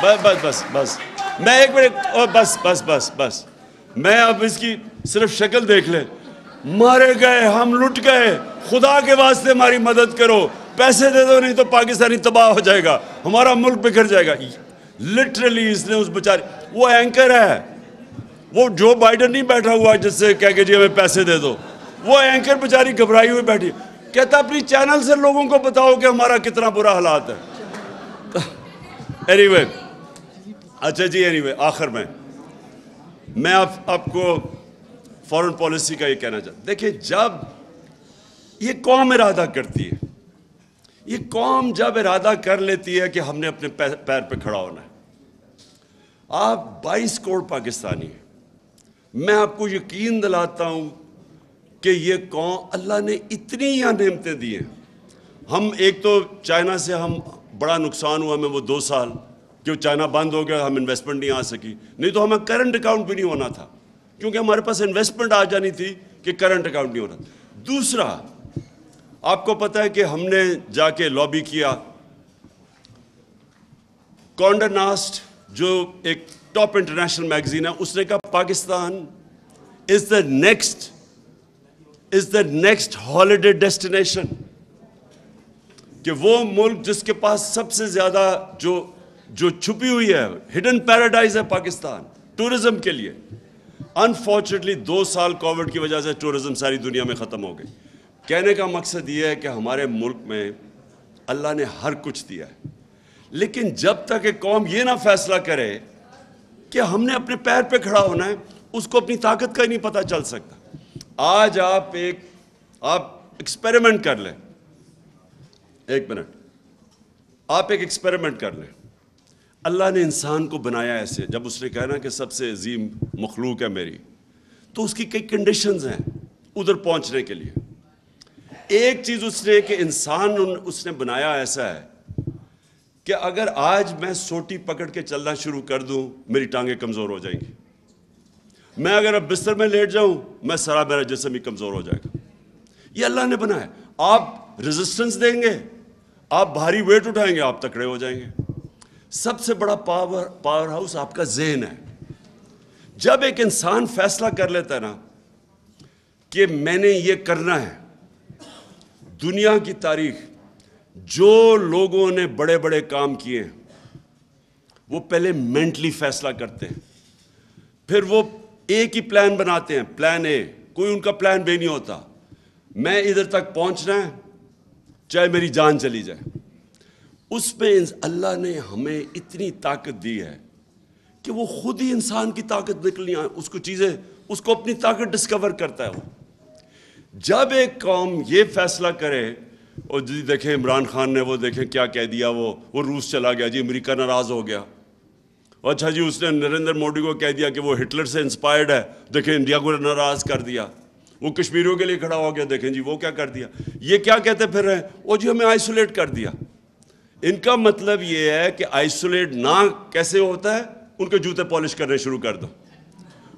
بس بس بس بس میں ایک منٹ اور بس بس بس بس میں اب اس کی صرف شکل دیکھ لیں. مارے گئے, ہم لٹ گئے, خدا کے واسطے ہماری مدد کرو, پیسے دے دو نہیں تو پاکستانی تباہ ہو جائے گا, ہمارا ملک بکھر جائے گا. لٹرلی اس نے اس بیچارے, وہ اینکر ہے, وہ جو بائیڈن نہیں بیٹھا ہوا جس سے کہہ کہ جی ہمیں پیسے دے دو, وہ اینکر بیچاری گھبرائی ہوئی بیٹھی, کہتا اپنی چینل سے لوگوں کو بتاؤ کہ ہمارا کتنا برا حالات ہے. اینی وے, اچھا جی, اینی وے, آخر میں آپ کو فورن پالیسی کا یہ کہنا چاہتا ہوں. دیکھیں, جب یہ قوم ارادہ کرتی ہے, یہ قوم جب ارادہ کر لیتی ہے کہ ہم نے اپنے پیر پہ کھڑا ہونا ہے. آپ 22 کروڑ پاکستانی ہیں, میں آپ کو یقین دلاتا ہوں کہ یہ قوم, اللہ نے اتنی یہاں نعمتیں دی ہیں. ہم ایک تو چائنا سے ہم بڑا نقصان ہوا ہمیں وہ 2 سال, کہ چائنا بند ہو گیا, ہم انویسٹمنٹ نہیں آ سکی, نہیں تو ہمیں کرنٹ اکاؤنٹ بھی نہیں ہونا تھا, کیونکہ ہمارے پاس انویسٹمنٹ آ جانی تھی کہ کرنٹ اکاؤنٹ نہیں ہونا. دوسرا, آپ کو پتہ ہے کہ ہم نے جا کے لابی کیا, کانڈا ناسٹ جو ایک ٹاپ انٹرنیشنل میگزین ہے, اس نے کہا پاکستان از دا نیکسٹ ہالیڈے ڈیسٹینیشن, کہ وہ ملک جس کے پاس سب سے زیادہ جو چھپی ہوئی ہے, ہڈن پیراڈائز ہے پاکستان ٹورزم کے لیے. انفارچونیٹلی 2 سال کووڈ کی وجہ سے ٹورزم ساری دنیا میں ختم ہو گئی. کہنے کا مقصد یہ ہے کہ ہمارے ملک میں اللہ نے ہر کچھ دیا ہے, لیکن جب تک ایک قوم یہ نہ فیصلہ کرے کہ ہم نے اپنے پیر پہ کھڑا ہونا ہے, اس کو اپنی طاقت کا ہی نہیں پتہ چل سکتا. آج آپ ایکسپیریمنٹ کر لیں, ایک منٹ, آپ ایک ایکسپیریمنٹ کر لیں. اللہ نے انسان کو بنایا ایسے, جب اس نے کہا نا کہ سب سے عظیم مخلوق ہے میری, تو اس کی کئی کنڈیشنز ہیں ادھر پہنچنے کے لیے. ایک چیز اس نے کہ انسان اس نے بنایا ایسا ہے کہ اگر آج میں سوٹی پکڑ کے چلنا شروع کر دوں, میری ٹانگیں کمزور ہو جائیں گی. میں اگر اب بستر میں لیٹ جاؤں, میں سارا میرا جسم ہی کمزور ہو جائے گا. یہ اللہ نے بنایا. آپ ریزسٹنس دیں گے, آپ بھاری ویٹ اٹھائیں گے, آپ تکڑے ہو جائیں گے. سب سے بڑا پاور ہاؤس آپ کا ذہن ہے. جب ایک انسان فیصلہ کر لیتا ہے نا کہ میں نے یہ کرنا ہے, دنیا کی تاریخ جو لوگوں نے بڑے بڑے کام کیے ہیں, وہ پہلے مینٹلی فیصلہ کرتے ہیں, پھر وہ ایک ہی پلان بناتے ہیں, پلان اے. کوئی ان کا پلان بی نہیں ہوتا, میں ادھر تک پہنچنا ہے چاہے میری جان چلی جائے. اس میں اللہ نے ہمیں اتنی طاقت دی ہے کہ وہ خود ہی انسان کی طاقت نکلنی ہے, اس کو اپنی طاقت ڈسکور کرتا ہے. وہ جب ایک قوم یہ فیصلہ کرے, اور جی دیکھیں عمران خان نے وہ دیکھیں کیا کہہ دیا, وہ روس چلا گیا جی, امریکہ ناراض ہو گیا. اچھا جی, اس نے نریندر مودی کو کہہ دیا کہ وہ ہٹلر سے انسپائرڈ ہے, دیکھیں انڈیا کو ناراض کر دیا. وہ کشمیریوں کے لیے کھڑا ہو گیا, دیکھیں جی وہ کیا کر دیا. یہ کیا کہتے پھر رہے ہیں, وہ جی ہمیں آئسولیٹ کر دیا. ان کا مطلب یہ ہے کہ آئسولیٹ نہ کیسے ہوتا ہے, ان کے جوتے پالش کرنے شروع کر دو,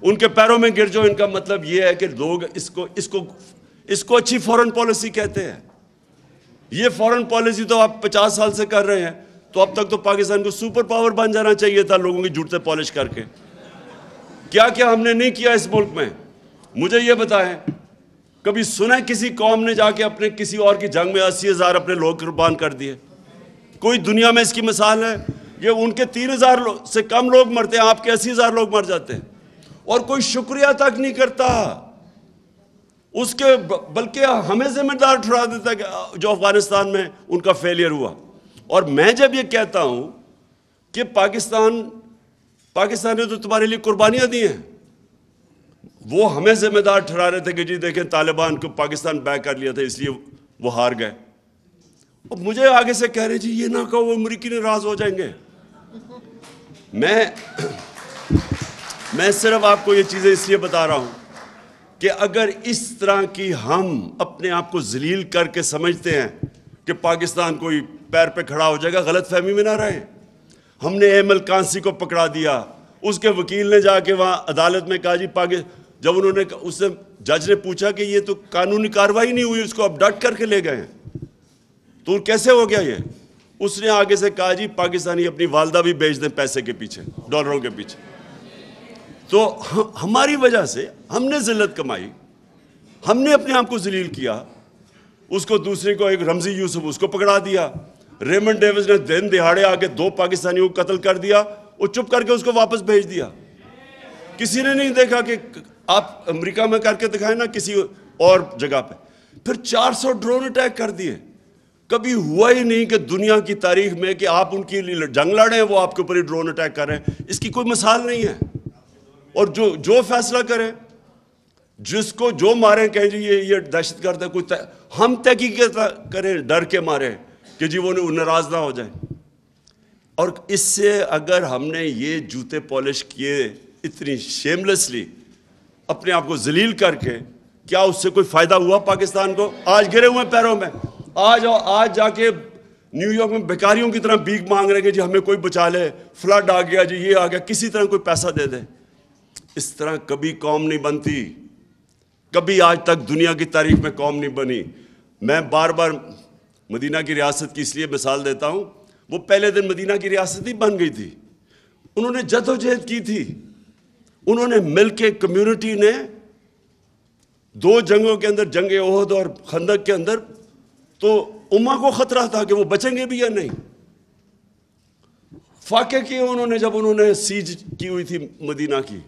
ان کے پیروں میں گر جاؤ. ان کا مطلب یہ ہے کہ لوگ اس کو اچھی فورن پالیسی کہتے ہیں. یہ فورن پالیسی تو آپ 50 سال سے کر رہے ہیں, تو اب تک تو پاکستان کو سپر پاور بن جانا چاہیے تھا لوگوں کی جوتے پالش کر کے. کیا کیا ہم نے نہیں کیا اس ملک میں, مجھے یہ بتائیں. کبھی سنا کسی قوم نے جا کے اپنے کسی اور کی جنگ میں 80,000 اپنے لوگ قربان کر دیے؟ کوئی دنیا میں اس کی مثال ہے؟ یہ ان کے 3,000 سے کم لوگ مرتے ہیں, آپ کے 80,000 لوگ مر جاتے ہیں, اور کوئی شکریہ تک نہیں کرتا اس کے, بلکہ ہمیں ذمہ دار ٹھہرا دیتا ہے کہ جو افغانستان میں ان کا فیلئر ہوا. اور میں جب یہ کہتا ہوں کہ پاکستان نے تو تمہارے لیے قربانیاں دی ہیں, وہ ہمیں ذمہ دار ٹھہرا رہے تھے کہ جی دیکھیں طالبان کو پاکستان بیک کر لیا تھا اس لیے وہ ہار گئے. اور مجھے آگے سے کہہ رہے جی یہ نہ کہو وہ امریکی ناراض ہو جائیں گے. میں صرف آپ کو یہ چیزیں اس لیے بتا رہا ہوں کہ اگر اس طرح کی ہم اپنے آپ کو ذلیل کر کے سمجھتے ہیں کہ پاکستان کوئی پیر پہ کھڑا ہو جائے گا, غلط فہمی میں نہ رہے. ہم نے ایمل کانسی کو پکڑا دیا, اس کے وکیل نے جا کے وہاں عدالت میں کہا جی جب انہوں نے اس سے جج نے پوچھا کہ یہ تو قانونی کارروائی نہیں ہوئی, اس کو اب ڈٹ کر کے لے گئے ہیں, تو کیسے ہو گیا یہ؟ اس نے آگے سے کہا جی پاکستانی اپنی والدہ بھی بیچ دیں پیسے کے پیچھے، ڈالروں کے پیچھے. تو ہماری وجہ سے ہم نے ذلت کمائی، ہم نے اپنے آپ کو ذلیل کیا. اس کو دوسرے کو، ایک رمزی یوسف، اس کو پکڑا دیا. ریمنڈ ڈیوس نے دن دہاڑے آ کے 2 پاکستانیوں کو قتل کر دیا، وہ چپ کر کے اس کو واپس بھیج دیا. کسی نے نہیں دیکھا کہ آپ امریکہ میں کر کے دکھائیں نا کسی اور جگہ پہ. پھر 400 ڈرون اٹیک کر دیے. کبھی ہوا ہی نہیں کہ دنیا کی تاریخ میں کہ آپ ان کی جنگ لڑیں وہ آپ کے اوپر ہی ڈرون اٹیک کر رہے ہیں. اس کی کوئی مثال نہیں ہے. اور جو فیصلہ کریں، جس کو جو ماریں کہیں جی یہ دہشت گرد ہے، کوئی ہم تحقیق کریں ڈر کے مارے کہ جی وہ ناراض نہ ہو جائے. اور اس سے اگر ہم نے یہ جوتے پالش کیے اتنی شیملیسلی اپنے آپ کو ذلیل کر کے، کیا اس سے کوئی فائدہ ہوا پاکستان کو؟ آج گرے ہوئے پیروں میں. آج جا کے نیو یارک میں بیکاریوں کی طرح بھیک مانگ رہے کہ جی ہمیں کوئی بچا لے، فلڈ آ گیا جی، یہ آ گیا، کسی طرح کوئی پیسہ دے دے. اس طرح کبھی قوم نہیں بنتی، کبھی آج تک دنیا کی تاریخ میں قوم نہیں بنی. میں بار بار مدینہ کی ریاست کی اس لیے مثال دیتا ہوں، وہ پہلے دن مدینہ کی ریاست ہی بن گئی تھی. انہوں نے جدوجہد کی تھی، انہوں نے مل کے، کمیونٹی نے 2 جنگوں کے اندر، جنگ احد اور خندق کے اندر، تو امہ کو خطرہ تھا کہ وہ بچیں گے بھی یا نہیں. فاقے کیے انہوں نے جب انہوں نے سیج کی ہوئی تھی مدینہ کی.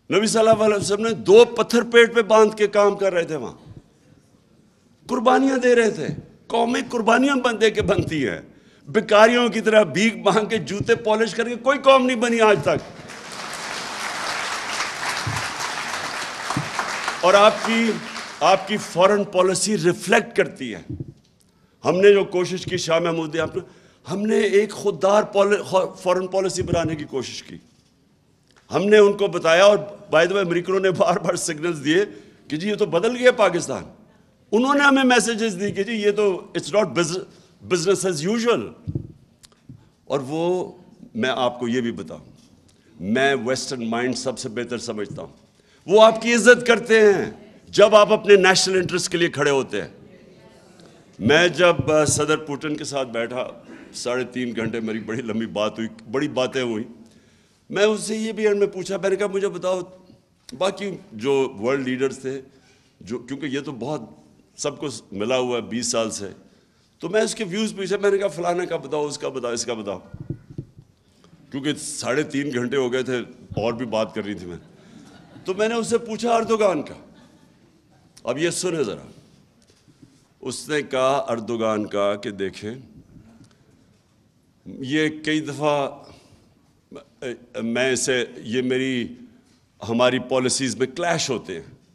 نبی صلی اللہ علیہ وسلم نے 2 پتھر پیٹ پہ باندھ کے کام کر رہے تھے، وہاں قربانیاں دے رہے تھے. قومیں قربانیاں دے کے بنتی ہیں. بیکاریوں کی طرح بھیک مانگ کے، جوتے پالش کر کے کوئی قوم نہیں بنی آج تک. اور آپ کی فورن پالیسی ریفلیکٹ کرتی ہے. ہم نے جو کوشش کی شاہ محمود، ہم نے ایک خوددار فورن پالیسی بنانے کی کوشش کی. ہم نے ان کو بتایا، اور بائی دی وے امریکنوں نے بار بار سگنلز دیے کہ جی یہ تو بدل گیا پاکستان. انہوں نے ہمیں میسیجز دی کہ جی یہ تو it's not business as usual. اور وہ، میں آپ کو یہ بھی بتاؤں، میں ویسٹرن مائنڈ سب سے بہتر سمجھتا ہوں. وہ آپ کی عزت کرتے ہیں جب آپ اپنے نیشنل انٹرسٹ کے لیے کھڑے ہوتے ہیں. میں جب صدر پوٹن کے ساتھ بیٹھا 3.5 گھنٹے، میری بڑی لمبی بات ہوئی، بڑی باتیں ہوئیں. میں اس سے یہ بھی میں پوچھا، میں نے کہا مجھے بتاؤ باقی جو ورلڈ لیڈرز تھے، جو کیونکہ یہ تو بہت سب کو ملا ہوا ہے 20 سال سے، تو میں اس کے ویوز پوچھا. میں نے کہا فلانا کا بتاؤ، اس کا بتاؤ، اس کا بتاؤ، کیونکہ 3.5 گھنٹے ہو گئے تھے اور بھی بات کرنی تھی میں. تو میں نے اس سے پوچھا اردوغان کا. اب یہ سنیں ذرا. اس نے کہا اردوغان کا کہ دیکھیں یہ کئی دفعہ میں اسے، یہ ہماری پالیسیز میں کلیش ہوتے ہیں.